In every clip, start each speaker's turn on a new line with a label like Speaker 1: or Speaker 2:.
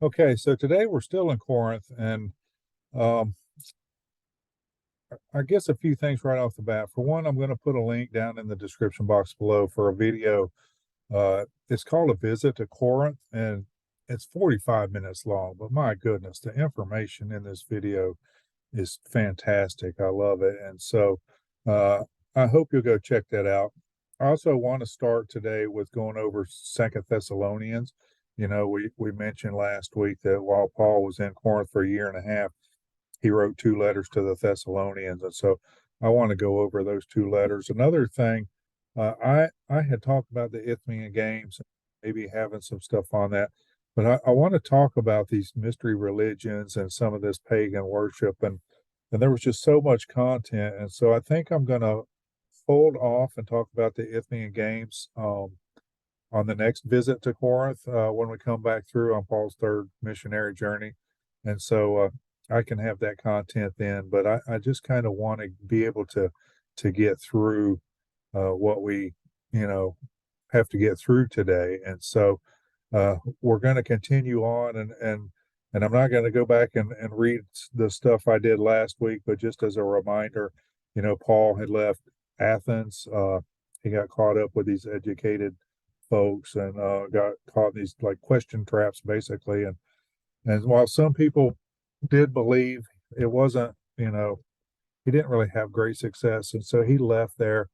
Speaker 1: Okay, so today we're still in Corinth, and um, I guess a few things right off the bat. For one, I'm going to put a link down in the description box below for a video. It's called A Visit to Corinth, and it's 45 minutes long, but my goodness, the information in this video is fantastic. I love it. And so uh, I hope you'll go check that out. I also want to start today with going over Second Thessalonians. You know, we mentioned last week that while Paul was in Corinth for a year and a half, he wrote two letters to the Thessalonians. And so I want to go over those two letters. Another thing, I had talked about the Isthmian Games, maybe having some stuff on that, but I want to talk about these mystery religions and some of this pagan worship, and there was just so much content, and so I think I'm going to hold off and talk about the Isthmian Games on the next visit to Corinth when we come back through on Paul's third missionary journey. And so I can have that content then, but I just kind of want to be able to get through what we, you know, have to get through today. And so we're going to continue on and I'm not going to go back and read the stuff I did last week, but just as a reminder, you know, Paul had left Athens. He got caught up with these educated folks and got caught in these like question traps basically. And while some people did believe it wasn't, you know, he didn't really have great success. And so he left there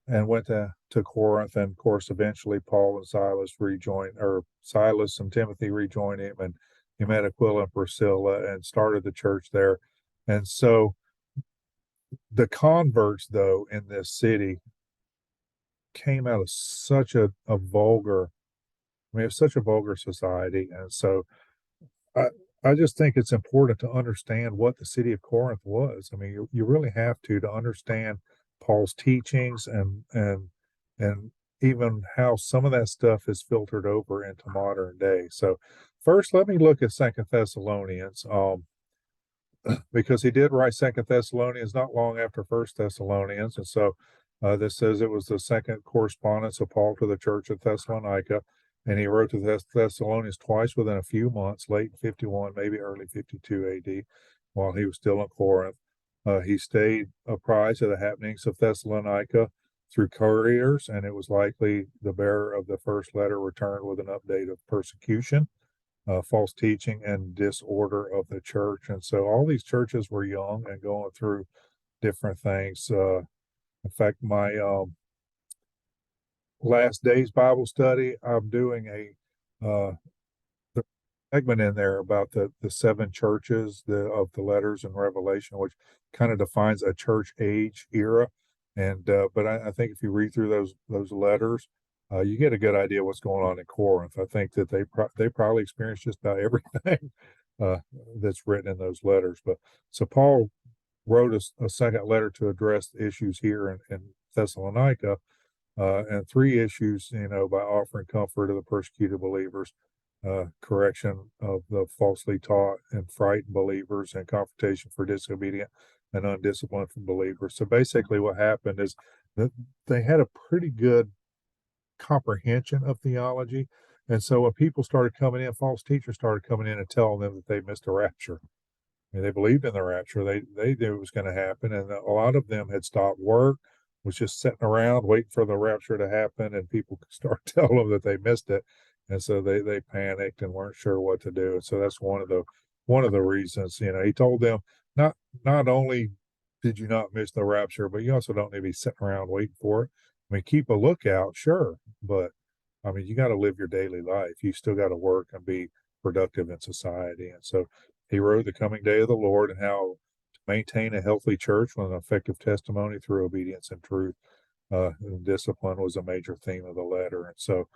Speaker 1: and went to Corinth. And of course, eventually Paul and Silas rejoined, or Silas and Timothy rejoined him. And he met Aquila and Priscilla and started the church there. And so the converts, though, in this city came out of such a vulgar, I mean, it's such a vulgar society. And so I, I just think it's important to understand what the city of Corinth was. I mean, you really have to understand Paul's teachings and even how some of that stuff is filtered over into modern day. So first, let me look at Second Thessalonians, because he did write Second Thessalonians not long after First Thessalonians, and so this says it was the second correspondence of Paul to the church at Thessalonica, and he wrote to the Thessalonians twice within a few months, late 51, maybe early 52 AD, while he was still in Corinth. He stayed apprised of the happenings of Thessalonica through couriers, and it was likely the bearer of the first letter returned with an update of persecution, false teaching, and disorder of the church. And so all these churches were young and going through different things. In fact, my last day's Bible study, I'm doing a segment in there about the seven churches of the letters in Revelation, which kind of defines a church age era. And but I think if you read through those letters, you get a good idea what's going on in Corinth. I think that they probably experienced just about everything uh, that's written in those letters. But so Paul wrote a second letter to address the issues here in Thessalonica, and three issues, you know, by offering comfort to the persecuted believers, correction of the falsely taught and frightened believers, and confrontation for disobedient and undisciplined believers. So basically, what happened is that they had a pretty good comprehension of theology. And so when people started coming in, false teachers started coming in and telling them that they missed the rapture. I mean, they believed in the rapture. They knew it was going to happen, and a lot of them had stopped work, was just sitting around waiting for the rapture to happen, and people could start telling them that they missed it, and so they panicked and weren't sure what to do. And so that's one of the reasons. You know, he told them not only did you not miss the rapture, but you also don't need to be sitting around waiting for it. I mean, keep a lookout, sure, but I mean, you got to live your daily life. You still got to work and be productive in society. And so he wrote the coming day of the Lord and how to maintain a healthy church with an effective testimony through obedience and truth. And discipline was a major theme of the letter. And so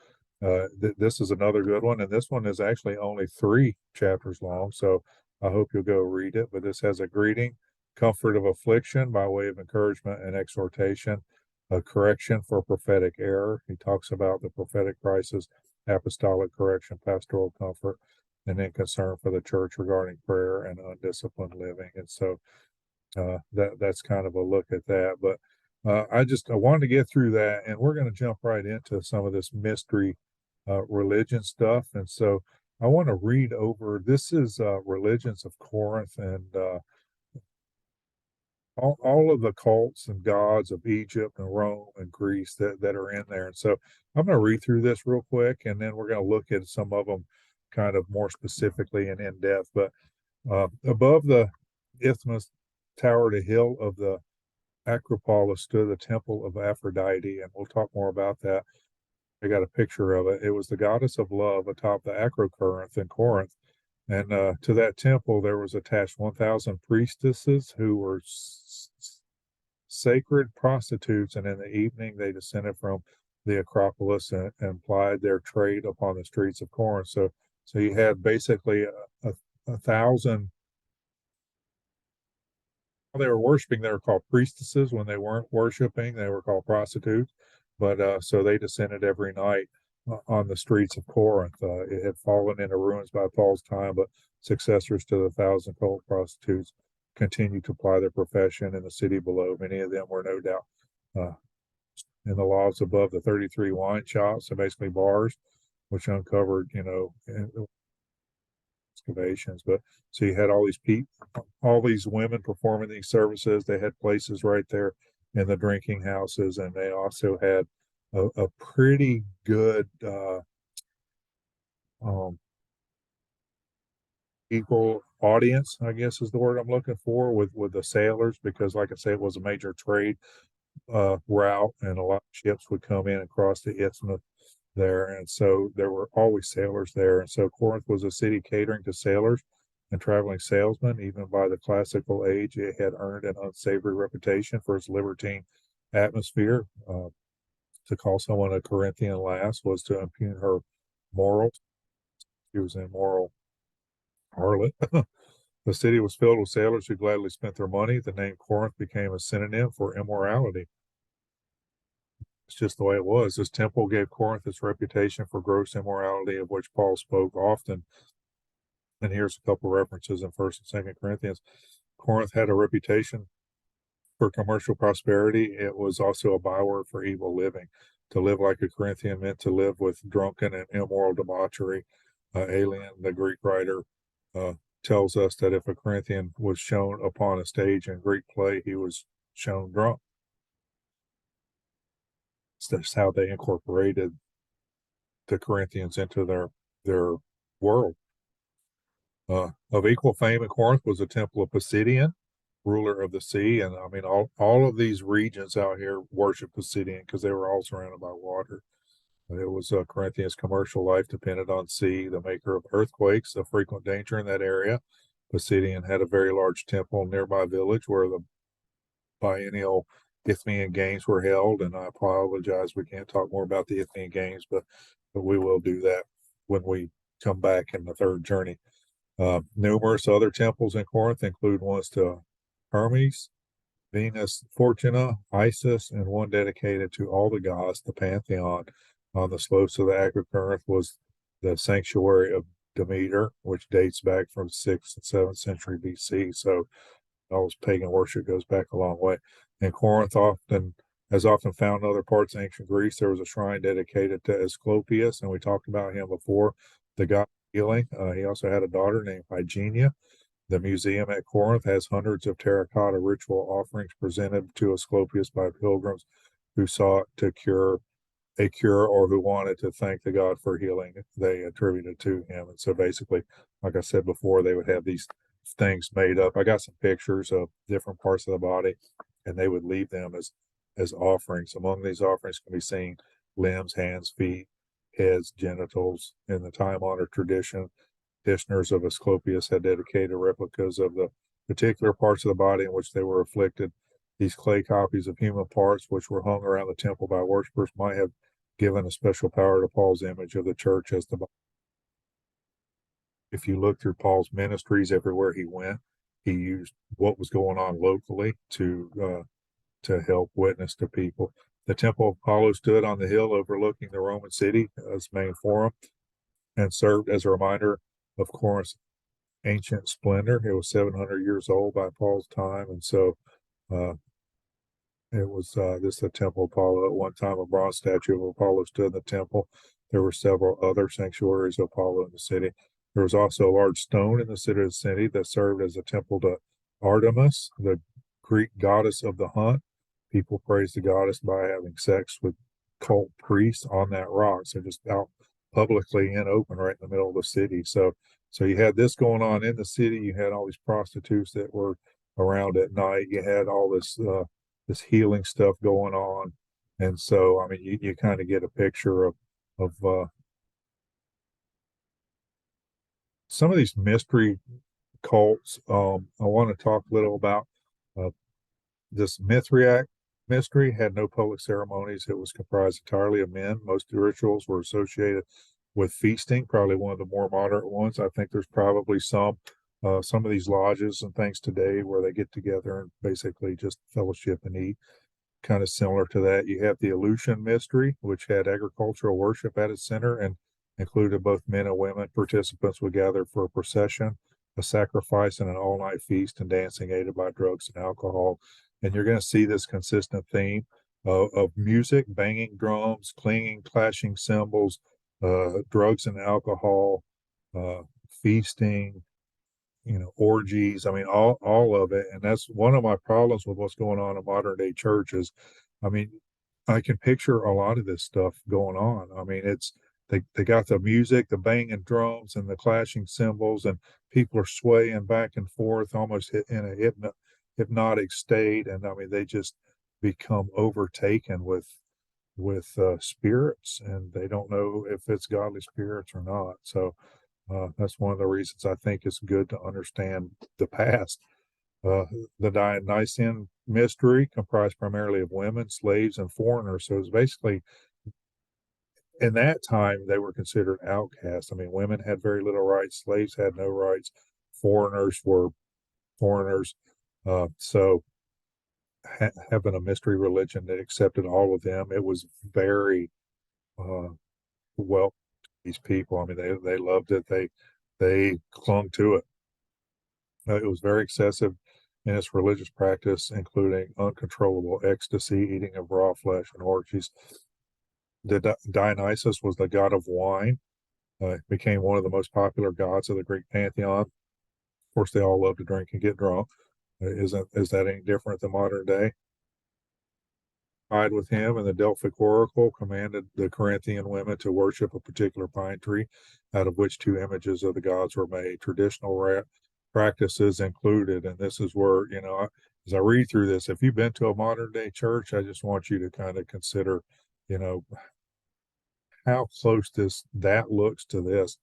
Speaker 1: this is another good one. And this one is actually only 3 chapters long. So I hope you'll go read it. But this has a greeting, comfort of affliction by way of encouragement and exhortation, a correction for prophetic error. He talks about the prophetic crisis, apostolic correction, pastoral comfort, and then concern for the church regarding prayer and undisciplined living. And so that's kind of a look at that. But I wanted to get through that, and we're going to jump right into some of this mystery religion stuff. And so I want to read over. This is Religions of Corinth, and all of the cults and gods of Egypt and Rome and Greece that are in there. And so I'm going to read through this real quick, and then we're going to look at some of them kind of more specifically and in depth. But above the isthmus towered a hill of the Acropolis stood the temple of Aphrodite, and we'll talk more about that. I got a picture of it. It was the goddess of love atop the Acrocorinth in Corinth. And to that temple, there was attached 1,000 priestesses who were sacred prostitutes. And in the evening, they descended from the Acropolis and plied their trade upon the streets of Corinth. So you had basically a thousand. They were worshiping. They were called priestesses. When they weren't worshiping, they were called prostitutes. But so they descended every night on the streets of Corinth. It had fallen into ruins by Paul's time, but successors to the thousand cult prostitutes continued to ply their profession in the city below. Many of them were no doubt uh, in the lofts above the 33 wine shops, so basically bars, which uncovered, excavations. But so you had all these women performing these services. They had places right there in the drinking houses, and they also had a pretty good um, equal audience, I guess is the word I'm looking for, with the sailors, because like I say, it was a major trade route, and a lot of ships would come in across the isthmus there, and so there were always sailors there. And so Corinth was a city catering to sailors and traveling salesmen. Even by the classical age, it had earned an unsavory reputation for its libertine atmosphere. To call someone a Corinthian lass was to impugn her morals. She was an immoral harlot. The city was filled with sailors who gladly spent their money. The name Corinth became a synonym for immorality. It's just the way it was. This temple gave Corinth its reputation for gross immorality, of which Paul spoke often. And here's a couple references in First and Second Corinthians. Corinth had a reputation for commercial prosperity. It was also a byword for evil living. To live like a Corinthian meant to live with drunken and immoral debauchery. Alien, the Greek writer, uh, tells us that if a Corinthian was shown upon a stage in Greek play, he was shown drunk. That's how they incorporated the Corinthians into their world. Of equal fame in Corinth was the temple of Poseidon, ruler of the sea. And I mean, all of these regions out here worship Poseidon because they were all surrounded by water. But it was Corinthians' commercial life depended on sea, the maker of earthquakes, a frequent danger in that area. Poseidon had a very large temple in a nearby village where the biennial Isthmian Games were held. And I apologize, we can't talk more about the Isthmian Games, but we will do that when we come back in the third journey. Numerous other temples in Corinth include ones to Hermes, Venus, Fortuna, Isis, and one dedicated to all the gods, the Pantheon. On the slopes of the Acrocorinth was the sanctuary of Demeter, which dates back from 6th and 7th century BC. So all this pagan worship goes back a long way. And Corinth has often found in other parts of ancient Greece, there was a shrine dedicated to Asclepius, and we talked about him before, the god of healing. He also had a daughter named Hygienia. The museum at Corinth has hundreds of terracotta ritual offerings presented to Asclepius by pilgrims who sought to cure or who wanted to thank the god for healing they attributed to him. And so basically, like I said before, they would have these things made up. I got some pictures of different parts of the body, and they would leave them as offerings. Among these offerings can be seen limbs, hands, feet, heads, genitals. In the time-honored tradition, petitioners of Asclepius had dedicated replicas of the particular parts of the body in which they were afflicted. These clay copies of human parts, which were hung around the temple by worshippers, might have given a special power to Paul's image of the church as the body. If you look through Paul's ministries, everywhere he went, he used what was going on locally to help witness to people. The temple of Apollo stood on the hill overlooking the Roman city as main forum and served as a reminder of Corinth's ancient splendor. It was 700 years old by Paul's time, and so uh, it was this the temple of Apollo. At one time, a bronze statue of Apollo stood in the temple. There were several other sanctuaries of Apollo in the city. There was also a large stone in the center of the city that served as a temple to Artemis, the Greek goddess of the hunt. People praised the goddess by having sex with cult priests on that rock. So just out publicly and open right in the middle of the city. So you had this going on in the city. You had all these prostitutes that were around at night. You had all this healing stuff going on. And so, I mean, you kind of get a picture of some of these mystery cults. I want to talk a little about uh, this Mithriac mystery had no public ceremonies. It was comprised entirely of men. Most of the rituals were associated with feasting, probably one of the more moderate ones. I think there's probably some of these lodges and things today where they get together and basically just fellowship and eat. Kind of similar to that, you have the Aleutian mystery, which had agricultural worship at its center and included both men and women. Participants would gather for a procession, a sacrifice, and an all-night feast and dancing aided by drugs and alcohol. And you're going to see this consistent theme of music, banging drums, clanging, clashing cymbals, drugs and alcohol, uh, feasting, orgies. I mean, all of it. And that's one of my problems with what's going on in modern day churches. I mean, I can picture a lot of this stuff going on. I mean, they got the music, the banging drums and the clashing cymbals, and people are swaying back and forth almost in a hypnotic state. And I mean, they just become overtaken with spirits, and they don't know if it's godly spirits or not. So that's one of the reasons I think it's good to understand the past. Uh, the Dionysian mystery comprised primarily of women, slaves, and foreigners. So it's basically in that time they were considered outcasts. I mean, women had very little rights, slaves had no rights, foreigners were foreigners. So having a mystery religion that accepted all of them, it was very uh, well these people. I mean, they loved it. They clung to it. It was very excessive in its religious practice, including uncontrollable ecstasy, eating of raw flesh, and orgies. Dionysus was the god of wine, became one of the most popular gods of the Greek pantheon. Of course, they all love to drink and get drunk. Is that any different than modern day? Tied with him, and the Delphic oracle commanded the Corinthian women to worship a particular pine tree, out of which two images of the gods were made. Traditional practices included, and this is where, as I read through this, if you've been to a modern day church, I just want you to kind of consider, you know, how close that looks to this.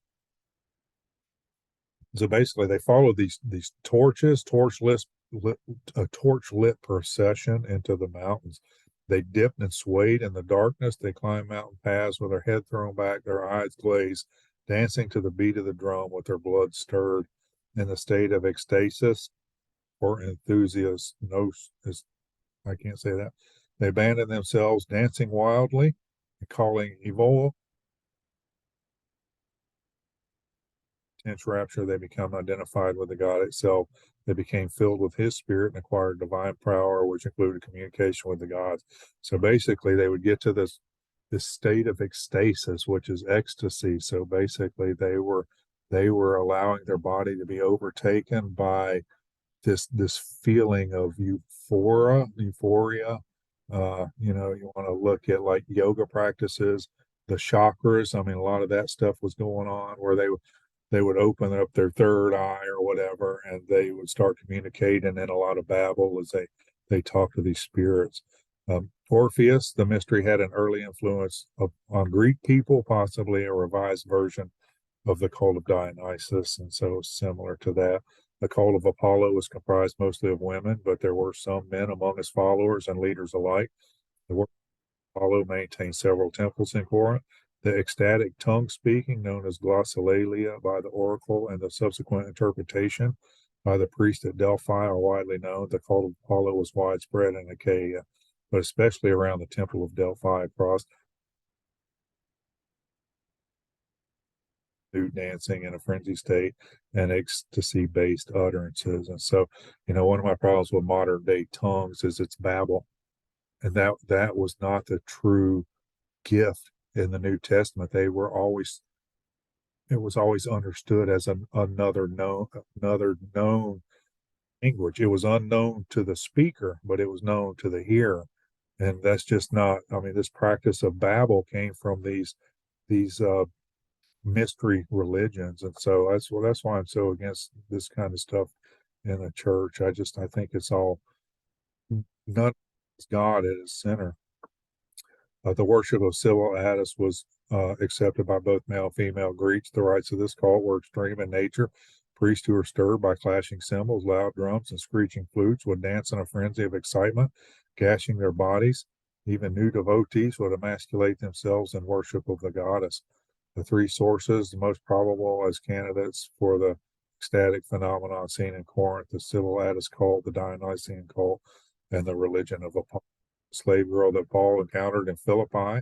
Speaker 1: So basically, they follow these torches, a torch lit procession into the mountains. They dipped and swayed in the darkness. They climbed mountain paths with their head thrown back, their eyes glazed, dancing to the beat of the drum with their blood stirred in the state of ecstasis or enthusiasm. No, I can't say that. They abandoned themselves, dancing wildly and calling Evola. Intense rapture, they become identified with the God itself. They became filled with his spirit and acquired divine power, which included communication with the gods. So basically, they would get to this state of ecstasis, which is ecstasy. So basically, they were allowing their body to be overtaken by this feeling of euphoria. You want to look at like yoga practices, the chakras. I mean, a lot of that stuff was going on where they would open up their third eye or whatever, and they would start communicating in a lot of babble as they talk to these spirits. Orpheus, the mystery, had an early influence on Greek people, possibly a revised version of the cult of Dionysus, and so similar to that. The cult of Apollo was comprised mostly of women, but there were some men among his followers and leaders alike. The work of Apollo maintained several temples in Corinth. The ecstatic tongue speaking, known as glossolalia by the oracle, and the subsequent interpretation by the priest at Delphi are widely known. The cult of Apollo was widespread in Achaia, but especially around the temple of Delphi across nude dancing in a frenzy state and ecstasy based utterances. And so, one of my problems with modern day tongues is it's babble. And that was not the true gift in the New Testament, it was always understood as another known language. It was unknown to the speaker, but it was known to the hearer. And that's just not, I mean, this practice of Babel came from these mystery religions. And so that's why I'm so against this kind of stuff in the church. I think it's all none is God at its center. The worship of civil Attis was accepted by both male and female Greeks. The rites of this cult were extreme in nature. Priests who were stirred by clashing cymbals, loud drums, and screeching flutes would dance in a frenzy of excitement, gashing their bodies. Even new devotees would emasculate themselves in worship of the goddess. The three sources, the most probable as candidates for the ecstatic phenomenon seen in Corinth, the civil Attis cult, the Dionysian cult, and the religion of Apollo. The slave girl that Paul encountered in Philippi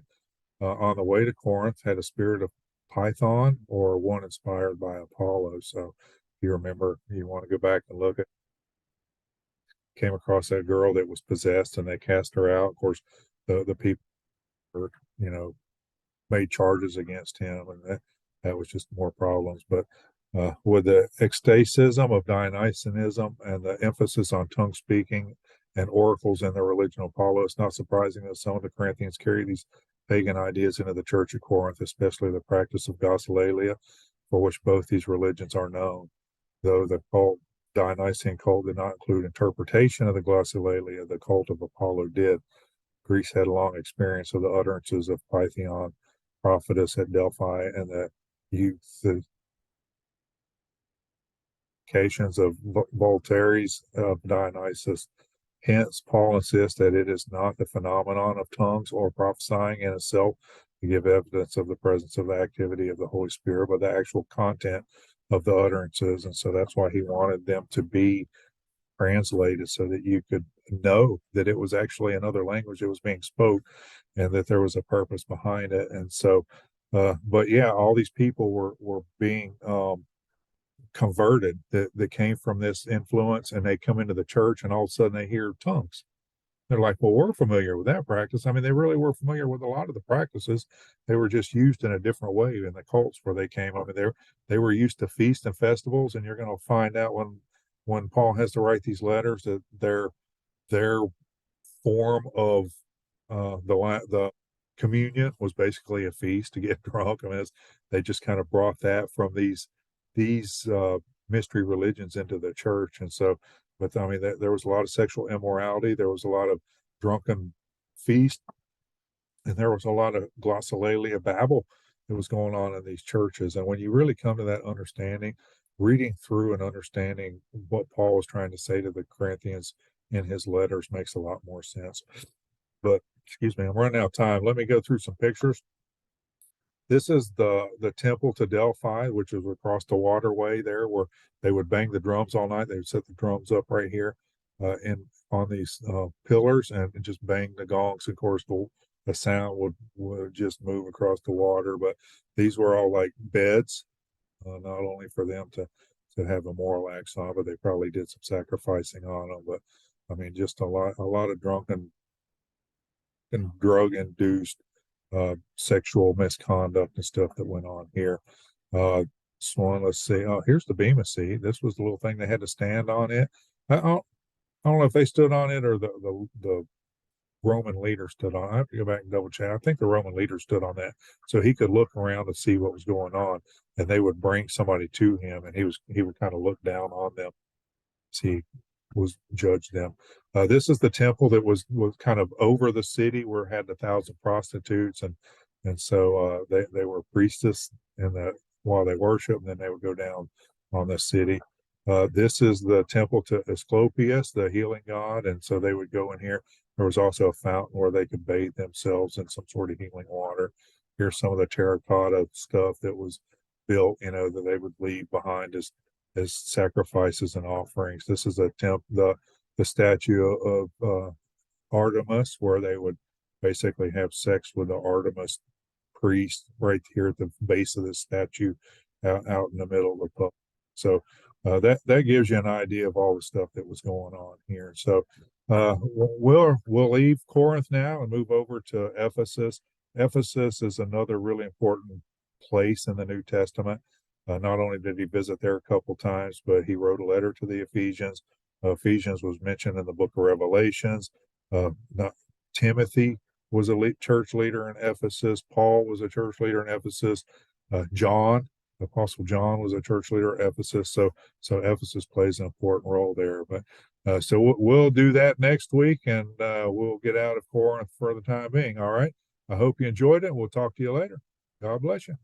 Speaker 1: on the way to Corinth had a spirit of Python or one inspired by Apollo. So if you remember, you want to go back and look at, came across that girl that was possessed and they cast her out. Of course, the people were, made charges against him, and that was just more problems. But with the ecstatism of Dionysianism and the emphasis on tongue speaking and oracles in the religion of Apollo, it's not surprising that some of the Corinthians carry these pagan ideas into the church at Corinth, especially the practice of glossolalia, for which both these religions are known. Though the Dionysian cult did not include interpretation of the glossolalia, the cult of Apollo did. Greece had a long experience of the utterances of Pythion, prophetess at Delphi, and the euthycations of Voltaire's of Dionysus. Hence, Paul insists that it is not the phenomenon of tongues or prophesying in itself to give evidence of the presence of the activity of the Holy Spirit, but the actual content of the utterances. And so that's why he wanted them to be translated so that you could know that it was actually another language that was being spoke and that there was a purpose behind it. And so, but yeah, all these people were being converted that came from this influence, and they come into the church and all of a sudden they hear tongues. They're like, well, we're familiar with that practice. I mean, they really were familiar with a lot of the practices. They were just used in a different way in the cults where they came. I mean, they were used to feasts and festivals, and you're going to find out when Paul has to write these letters that their form of the communion was basically a feast to get drunk. I mean, they just kind of brought that from these mystery religions into the church, and so. But I mean, there was a lot of sexual immorality. There was a lot of drunken feast, and there was a lot of glossolalia babble that was going on in these churches. And when you really come to that understanding, reading through and understanding what Paul was trying to say to the Corinthians in his letters makes a lot more sense. But excuse me, I'm running out of time. Let me go through some pictures. This is the temple to Delphi, which is across the waterway there, where they would bang the drums all night. They would set the drums up right here, in on these pillars, and just bang the gongs. Of course, the sound would just move across the water. But these were all like beds, not only for them to have a moral acts on, but they probably did some sacrificing on them. But I mean, just a lot of drunken and drug induced sexual misconduct and stuff that went on here. Let's see. Oh, here's the Bema seat. This was the little thing they had to stand on it. I don't know if they stood on it or the Roman leader stood on it. I have to go back and double check. I think the Roman leader stood on that, so he could look around and see what was going on, and they would bring somebody to him, and he would kind of look down on them, see was judge them. This is the temple that was kind of over the city where it had 1,000 prostitutes, and so they were priestess in that while they worship, and then they would go down on the city. This is the temple to Asclepius, the healing god, and so they would go in here. There was also a fountain where they could bathe themselves in some sort of healing water. Here's some of the terracotta stuff that was built, that they would leave behind as sacrifices and offerings. This is the statue of Artemis, where they would basically have sex with the Artemis priest right here at the base of the statue, out in the middle of the public. So that gives you an idea of all the stuff that was going on here. So we'll leave Corinth now and move over to Ephesus. Ephesus is another really important place in the New Testament. Not only did he visit there a couple times, but he wrote a letter to the Ephesians. Ephesians was mentioned in the book of Revelations. Not, Timothy was a church leader in Ephesus. Paul was a church leader in Ephesus. John, Apostle John, was a church leader at Ephesus. So Ephesus plays an important role there. But so we'll do that next week, and we'll get out of Corinth for the time being. All right. I hope you enjoyed it. We'll talk to you later. God bless you.